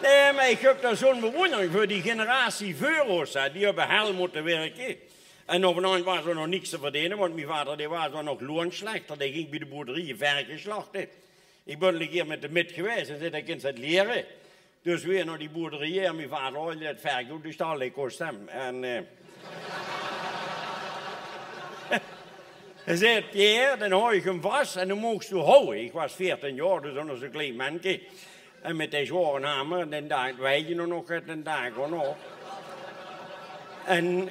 Nee, maar ik heb daar zo'n bewondering voor die generatie voor ons. Die hebben hel moeten werken. En op een moment was er nog niks te verdienen, want mijn vader die was nog loonslechter. Die ging bij de boerderij varkens slachten. Ik ben een keer met de mid geweest en zit ik in het leren. Dus weer naar die boerderij en mijn vader had het varken op de stal, ik kost hem. En hij zei, Pierre, dan hou ik hem vast en dan moest je houden. Ik was 14 jaar, dus dan was een klein mannetje. En met deze zware hamer, dan dacht weet je nog het, dan dacht ik nog. En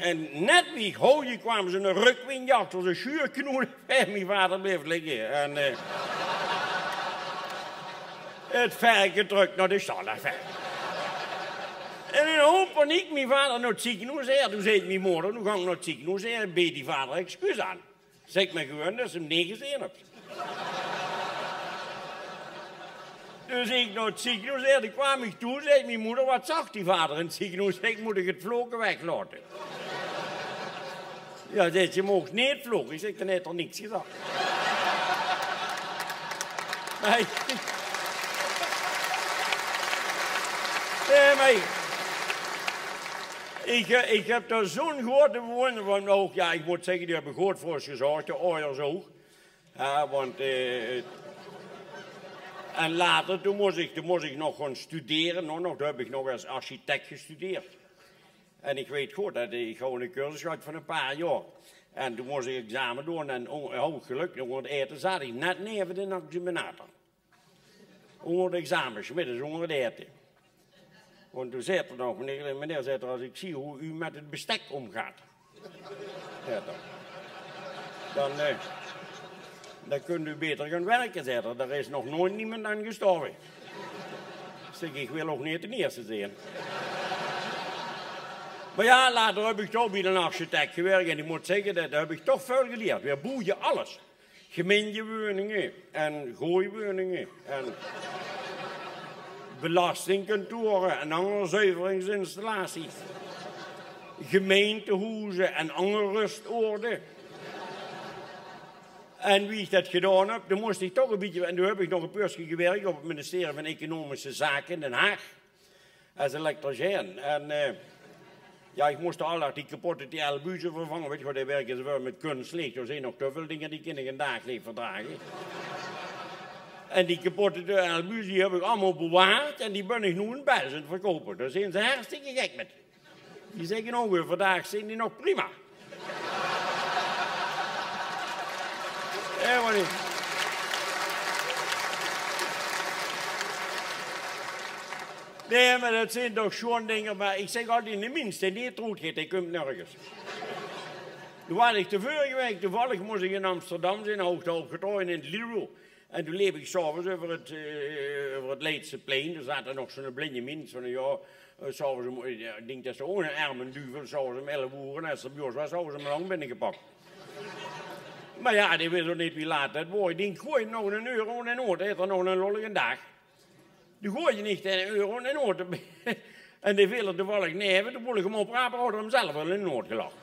net wie ik hoorde, kwam ze een rukwind achter de schuurknoel en mijn vader bleef liggen. En het varken drukt naar de stal. En in hoop paniek mijn vader naar het ziekenhuis her. Toen zei mijn moeder, nu ga ik naar het ziekenhuis her en beet die vader excuus aan. Zeg me gewoon dat ze hem niet gezien hebt. Dus ik naar het ziekenhuis her, toen kwam ik toe, zei mijn moeder, wat zag die vader in het ziekenhuis? Ik moet het vlogen weglaten. Ja, zei je mag niet vlogen. Ik zeg, dan heeft er niks gezegd. Nee, maar ik heb daar zo'n grote bewondering van. Ook, ja, ik moet zeggen, die hebben goed voor ons gezorgd, de ouders ook. Want en later, toen moest ik nog gaan studeren. Toen heb ik nog als architect gestudeerd. En ik weet goed dat ik gewoon een cursus had van een paar jaar. En toen moest ik examen doen en gelukkig onder het eten zat ik net neven de examinator. Onder het examen, smiddags onder het eten. Want toen zei er nog, meneer zei er, als ik zie hoe u met het bestek omgaat. Ja, dan kunt u beter gaan werken, zei er. Er is nog nooit niemand aan gestorven. Zeg, ik wil ook niet de eerste zijn. Maar ja, later heb ik toch bij een architect gewerkt en ik moet zeggen, dat heb ik toch veel geleerd. We boeien alles. Gemeentewoningen en gooiwoningen en belastingkantoren en andere zuiveringsinstallaties. Gemeentehuizen en andere rustoorden. En wie ik dat gedaan heb, dan moest ik toch een beetje... En toen heb ik nog een poosje gewerkt op het ministerie van Economische Zaken in Den Haag. Als elektricien. En ja, ik moest al die kapotte TL-buizen vervangen. Weet je wat, die werken ze wel met kunstlicht. Er zijn nog te veel dingen die kunnen geen dagleven verdragen. En die kapotte TL-buizen die heb ik allemaal bewaard. En die ben ik nu in België aan het verkopen. Daar zijn ze hartstikke gek met. Die zeggen ook weer, vandaag zijn die nog prima. Ja, maar niet. Nee, maar dat zijn toch zo'n dingen, maar ik zeg altijd, de minste die het goed gaat, die komt nergens. Toen was ik de vorige week, toevallig moest ik in Amsterdam zijn, hoogte opgetrokken in het Lidl. En toen liep ik s'avonds over het Leidseplein, er zat er nog zo'n blinde mens van, ja, s'avonds, ik denk dat ze ook een armenduvel, s'avonds om 11 uur, en als ze bij ons was, zouden ze me lang binnengepakt. Maar ja, die wist ook niet wie laat het wordt. Ik denk, gooi nog een euro en een oort, heeft er nog een lollige dag. Die gooi je niet een euro en een oort. En die willen toevallig niet hebben, dan moet ik hem oprapen, hadden hem zelf wel in een oort gelachen.